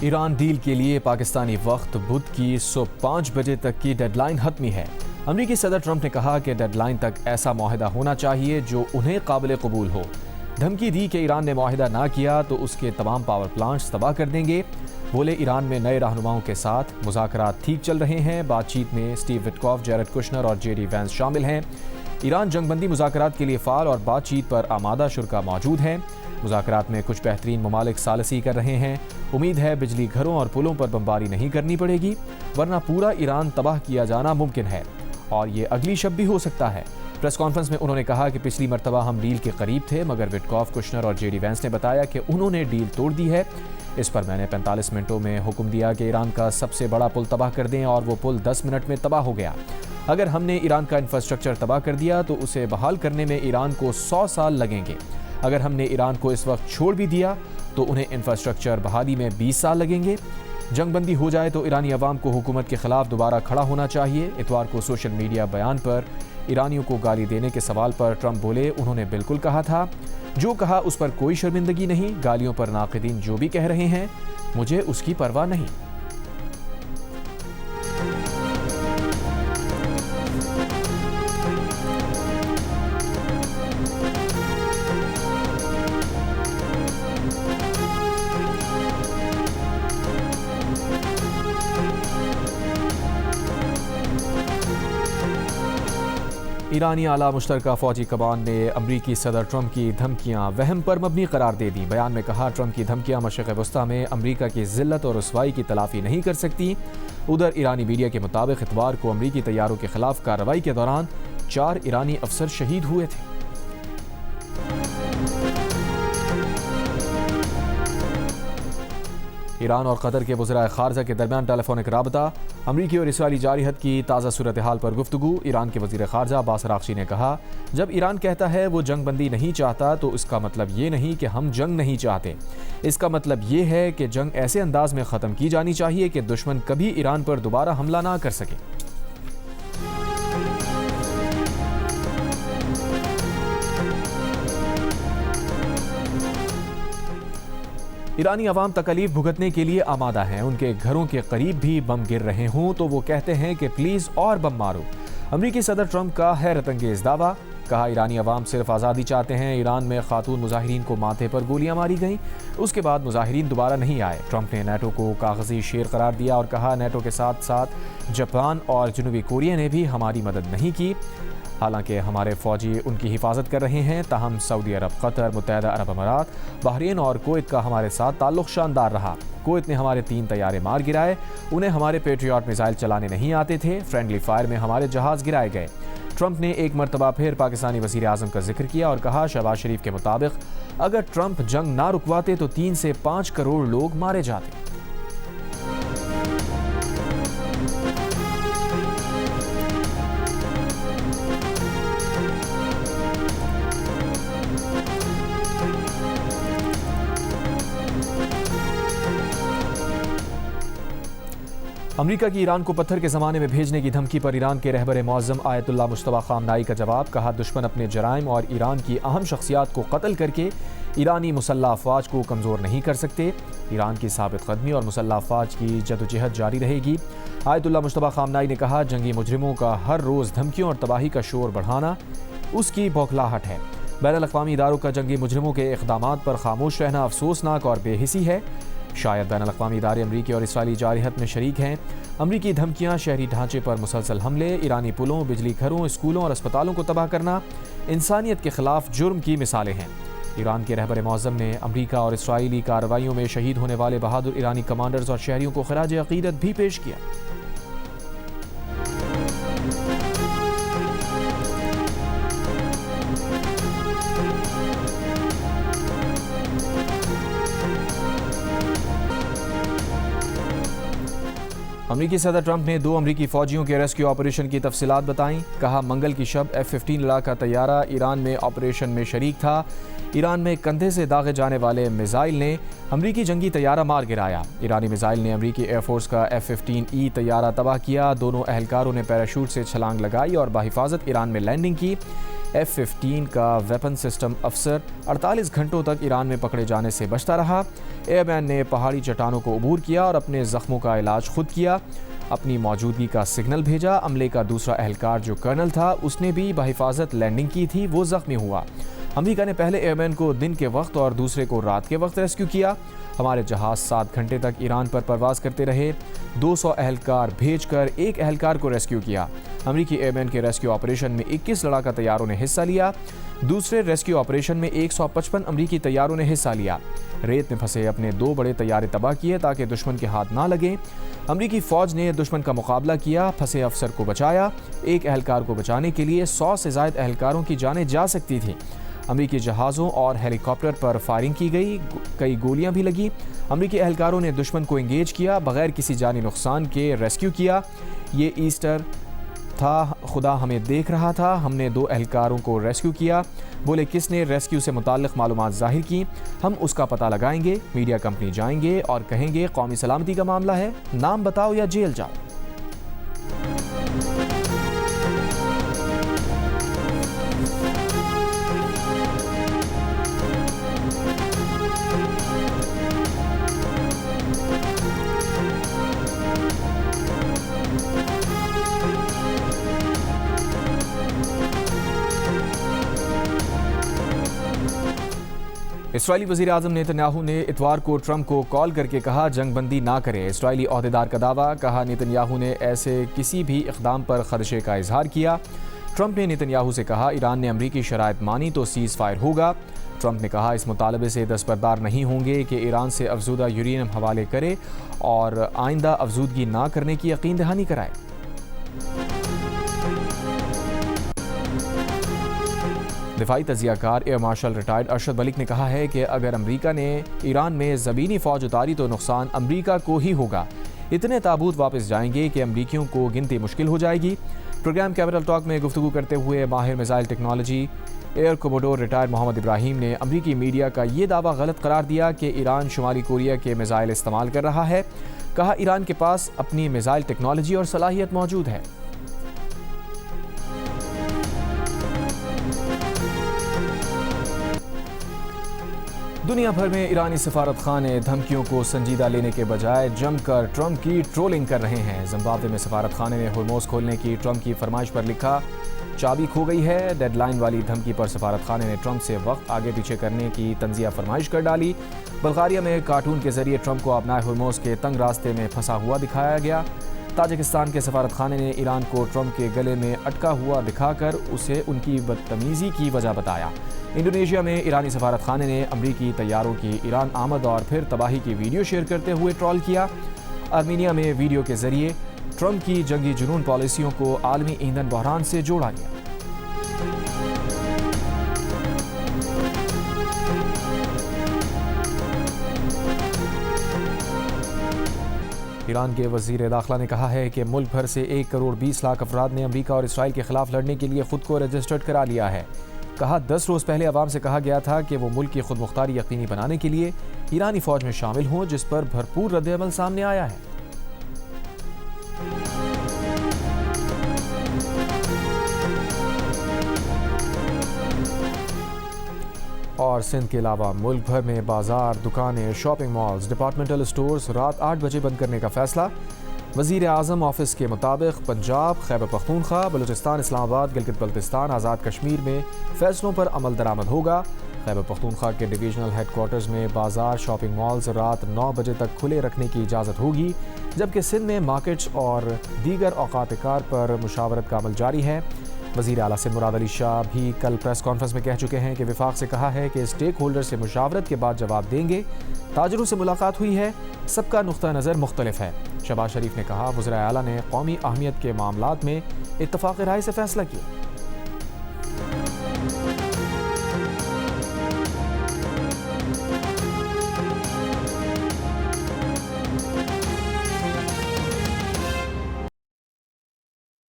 Iran deal के लिए पाकिस्तानी वक्त बुध की सुबह 5 बजे तक की डेडलाइन हतमी है। अमरीकी सदर ट्रंप ने कहा कि डेडलाइन तक ऐसा मुआहदा होना चाहिए जो उन्हें काबिल कबूल हो। धमकी दी कि ईरान ने मुआहदा ना किया तो उसके तमाम पावर प्लांट्स तबाह कर देंगे। बोले ईरान में नए रहनुमाओं के साथ मुज़ाकरात ठीक चल रहे हैं। बातचीत में स्टीव विटकॉफ, जैरेड कुशनर और जेडी वैंस शामिल हैं। ईरान जंगबंदी मुज़ाकरात के लिए फ़ाल और बातचीत पर आमादा शुरा मौजूद हैं। मुज़ाकरात में कुछ बेहतरीन ममालिक सालसी कर रहे हैं। उम्मीद है बिजली घरों और पुलों पर बमबारी नहीं करनी पड़ेगी, वरना पूरा ईरान तबाह किया जाना मुमकिन है और ये अगली शब भी हो सकता है। प्रेस कॉन्फ्रेंस में उन्होंने कहा कि पिछली मरतबा हम डील के करीब थे, मगर विटकॉफ, कुशनर और जेडी वैंस ने बताया कि उन्होंने डील तोड़ दी है। इस पर मैंने 45 मिनटों में हुक्म दिया कि ईरान का सबसे बड़ा पुल तबाह कर दें और वो पुल 10 मिनट में तबाह हो गया। अगर हमने ईरान का इंफ्रास्ट्रक्चर तबाह कर दिया तो उसे बहाल करने में ईरान को 100 साल लगेंगे। अगर हमने ईरान को इस वक्त छोड़ भी दिया तो उन्हें इंफ्रास्ट्रक्चर बहाली में 20 साल लगेंगे। जंगबंदी हो जाए तो ईरानी अवाम को हुकूमत के खिलाफ दोबारा खड़ा होना चाहिए। इतवार को सोशल मीडिया बयान पर ईरानियों को गाली देने के सवाल पर ट्रंप बोले, उन्होंने बिल्कुल कहा था, जो कहा उस पर कोई शर्मिंदगी नहीं। गालियों पर नाक़िदीन जो भी कह रहे हैं, मुझे उसकी परवाह नहीं। ईरानी आला मुश्तरका फौजी कमान ने अमरीकी सदर ट्रंप की धमकियां वहम पर मबनी करार दे दी। बयान में कहा, ट्रंप की धमकियां मशरिक़ वस्ता में अमरीका की जिल्लत और रुसवाई की तलाफी नहीं कर सकती। उधर ईरानी मीडिया के मुताबिक इतवार को अमरीकी तैयारों के खिलाफ कार्रवाई के दौरान 4 ईरानी अफसर शहीद हुए थे। ईरान और कतर के वज़राए ख़ारजा के दरमियान टेलीफोनिक राबता। अमरीकी और इसराइली जारहत की ताज़ा सूरत हाल पर गुफ्तगू। ईरान के वज़ीर ख़ारजा अब्बास अराग़ची ने कहा, जब ईरान कहता है वो जंग बंदी नहीं चाहता तो इसका मतलब ये नहीं कि हम जंग नहीं चाहते। इसका मतलब ये है कि जंग ऐसे अंदाज में ख़त्म की जानी चाहिए कि दुश्मन कभी ईरान पर दोबारा हमला ना कर सके। ईरानी अवाम तकलीफ भुगतने के लिए आमादा हैं। उनके घरों के करीब भी बम गिर रहे हों तो वो कहते हैं कि प्लीज़ और बम मारो। अमरीकी सदर ट्रंप का हैरत अंगेज़ दावा। कहा, ईरानी अवाम सिर्फ आज़ादी चाहते हैं। ईरान में खातून मुजाहिरीन को माथे पर गोलियां मारी गईं, उसके बाद मुजाहिरीन दोबारा नहीं आए। ट्रंप ने नेटो को कागजी शेर करार दिया और कहा, नेटो के साथ साथ जापान और जनूबी कोरिया ने भी हमारी मदद नहीं की। हालांकि हमारे फौजी उनकी हिफाजत कर रहे हैं। ताहम सऊदी अरब, कतर, मुत्तहदा अरब अमारात, बहरीन और कुवैत का हमारे साथ ताल्लुक़ शानदार रहा। कुवैत ने हमारे 3 तैयारे मार गिराए। उन्हें हमारे पेट्रियट मिसाइल चलाने नहीं आते थे। फ्रेंडली फायर में हमारे जहाज़ गिराए गए। ट्रंप ने एक मरतबा फिर पाकिस्तानी वज़ीर आज़म का जिक्र किया और कहा, शहबाज शरीफ के मुताबिक अगर ट्रंप जंग ना रुकवाते तो 3 से 5 करोड़ लोग मारे जाते। अमरीका की ईरान को पत्थर के ज़माने में भेजने की धमकी पर ईरान के रहबर मुअज़्ज़म आयतुल्लाह मुज्तबा ख़ामनाई का जवाब। कहा, दुश्मन अपने जराइम और ईरान की अहम शख्सियात को कत्ल करके ईरानी मुसल्लह अफ़वाज को कमज़ोर नहीं कर सकते। ईरान की साबित कदमी और मुसल्लह अफ़वाज की जदोजहद जारी रहेगी। आयतुल्लाह मुज्तबा ख़ामनाई ने कहा, जंगी मुजरिमों का हर रोज़ धमकियों और तबाही का शोर बढ़ाना उसकी बौखलाहट है। बैनुल-अक़वामी इदारों का जंगी मुजरिमों के इक़दामात पर खामोश रहना अफसोसनाक और बेहिसी है। शायद बैनुल-अक़वामी इदारे अमरीकी और इसराइली जारहत में शरीक हैं। अमरीकी धमकियां, शहरी ढांचे पर मुसलसल हमले, ईरानी पुलों, बिजली घरों, स्कूलों और अस्पतालों को तबाह करना इंसानियत के खिलाफ जुर्म की मिसालें हैं। ईरान के रहबर मुअज़्ज़म ने अमरीका और इसराइली कार्रवाइयों में शहीद होने वाले बहादुर ईरानी कमांडर्स और शहरियों को खिराज अक़ीदत भी पेश किया। अमरीकी सदर ट्रंप ने 2 अमरीकी फ़ौजियों के रेस्क्यू ऑपरेशन की तफसीलात बताईं। कहा, मंगल की शब F-15 लड़ाका तैयारा ईरान में ऑपरेशन में शरीक था। ईरान में कंधे से दागे जाने वाले मिसाइल ने अमरीकी जंगी तैयारा मार गिराया। ईरानी मिसाइल ने अमरीकी एयरफोर्स का F-15E तैयारा तबाह किया। दोनों अहलकारों ने पैराशूट से छलांग लगाई और बाहिफाजत ईरान में लैंडिंग की। F-15 का वेपन सिस्टम अफसर 48 घंटों तक ईरान में पकड़े जाने से बचता रहा। एयरमैन ने पहाड़ी चट्टानों को अबूर किया और अपने जख्मों का इलाज खुद किया। अपनी मौजूदगी का सिग्नल भेजा। अमले का दूसरा एहलकार जो कर्नल था उसने भी बहिफाजत लैंडिंग की थी, वो जख्मी हुआ। अमेरिका ने पहले एयरमैन को दिन के वक्त और दूसरे को रात के वक्त रेस्क्यू किया। हमारे जहाज 7 घंटे तक ईरान पर परवाज करते रहे। 200 एहलकार भेजकर एक एहलकार को रेस्क्यू किया। अमेरिकी एयरमैन के रेस्क्यू ऑपरेशन में 21 लड़ाका तैयारों ने हिस्सा लिया। दूसरे रेस्क्यू ऑपरेशन में 155 अमेरिकी तैयारों ने हिस्सा लिया। रेत में फंसे अपने 2 बड़े तैयारे तबाह किए ताकि दुश्मन के हाथ ना लगे। अमेरिकी फौज ने दुश्मन का मुकाबला किया, फंसे अफसर को बचाया। एक एहलकार को बचाने के लिए 100 से ज़ायद एहलकारों की जानें जा सकती थी। अमेरिकी जहाज़ों और हेलीकॉप्टर पर फायरिंग की गई, कई गोलियां भी लगी। अमेरिकी एहलकारों ने दुश्मन को एंगेज किया, बगैर किसी जानी नुकसान के रेस्क्यू किया। ये ईस्टर था, खुदा हमें देख रहा था। हमने 2 एहलकारों को रेस्क्यू किया। बोले किसने रेस्क्यू से मुताल्लिक़ मालूमात ज़ाहिर की, हम उसका पता लगाएंगे। मीडिया कंपनी जाएंगे और कहेंगे कौमी सलामती का मामला है, नाम बताओ या जेल जाओ। इसराइली वज़ीर आज़म नेतन्याहू ने इतवार को ट्रंप को कॉल करके कहा जंगबंदी ना करें। इसराइली ओहदेदार का दावा, कहा नेतन्याहू ने ऐसे किसी भी इक़दाम पर खदशे का इजहार किया। ट्रंप ने नेतन्याहू से कहा ईरान ने अमरीकी शराइत मानी तो सीज़ फायर होगा। ट्रंप ने कहा इस मुतालबे से दस्तबरदार नहीं होंगे कि ईरान से अफजूदा यूरेनियम हवाले करे और आइंदा अफजूदगी ना करने की यकीन दहानी कराए। दिफाई तजियाकार air marshal retired Arshad Malik ने कहा है कि अगर अमेरिका ने ईरान में ज़मीनी फ़ौज उतारी तो नुकसान अमेरिका को ही होगा। इतने ताबूत वापस जाएंगे कि अमेरिकियों को गिनती मुश्किल हो जाएगी। प्रोग्राम कैपिटल टॉक में गुफ्तगू करते हुए माहिर missile technology air commodore retired Mohammad Ibrahim ने अमेरिकी मीडिया का ये दावा गलत करार दिया कि ईरान शुमाली कोरिया के मिसाइल इस्तेमाल कर रहा है। कहा ईरान के पास अपनी मिसाइल टेक्नोलॉजी और सलाहियत मौजूद है। दुनिया भर में ईरानी सफारत खाने धमकियों को संजीदा लेने के बजाय जमकर ट्रंप की ट्रोलिंग कर रहे हैं। जिम्बाब्वे में सफारत खाने ने हुर्मुज़ खोलने की ट्रंप की फरमाइश पर लिखा चाबी खो गई है। डेडलाइन वाली धमकी पर सफारत खाने ने ट्रंप से वक्त आगे पीछे करने की तंजिया फरमाइश कर डाली। बल्गारिया में कार्टून के जरिए ट्रंप को अपना हुर्मुज़ के तंग रास्ते में फंसा हुआ दिखाया गया। ताजिकिस्तान के सफारत खाने ने ईरान को ट्रंप के गले में अटका हुआ दिखाकर उसे उनकी बदतमीजी की वजह बताया। इंडोनेशिया में ईरानी सफारत खाने ने अमरीकी तैयारों की ईरान आमद और फिर तबाही की वीडियो शेयर करते हुए ट्रोल किया। आर्मीनिया में वीडियो के जरिए ट्रंप की जंगी जुनून पॉलिसियों को आलमी ईंधन बहरान से जोड़ा गया। ईरान के वज़ीर दाखिला ने कहा है कि मुल्क भर से 1 करोड़ 20 लाख अफराद ने अमेरिका और इसराइल के खिलाफ लड़ने के लिए खुद को रजिस्टर्ड करा लिया है। कहा 10 रोज़ पहले अवाम से कहा गया था कि वो मुल्क की खुद मुख्तारी यकीनी बनाने के लिए ईरानी फ़ौज में शामिल हों, जिस पर भरपूर रद्द-ए-अमल सामने आया है। और सिंध के अलावा मुल्क भर में बाजार, दुकानें, शॉपिंग मॉल्स, डिपार्टमेंटल स्टोर्स रात 8 बजे बंद करने का फैसला। वज़ीर आज़म ऑफिस के मुताबिक पंजाब, खैबर पख्तूनख्वा, बलूचिस्तान, इस्लामाबाद, गिलगित बल्तिस्तान, आज़ाद कश्मीर में फ़ैसलों पर अमल दरामद होगा। खैबर पख्तूनख्वा के डिवीजनल हेडक्वार्टर्स में बाजार, शॉपिंग मॉल्स रात 9 बजे तक खुले रखने की इजाज़त होगी, जबकि सिंध में मार्केट्स और दीगर औकात कार पर मुशावरत का अमल जारी है। वज़ीर आला सिंध मुराद अली शाह भी कल प्रेस कॉन्फ्रेंस में कह चुके हैं कि विफाक से कहा है कि स्टेक होल्डर से मुशावरत के बाद जवाब देंगे। ताजरों से मुलाकात हुई है, सबका नुक्ता नज़र मुख्तलिफ है। शहबाज शरीफ ने कहा वज़ीर आला ने कौमी अहमियत के मामलात में इत्तफ़ाक़ राय से फैसला किया।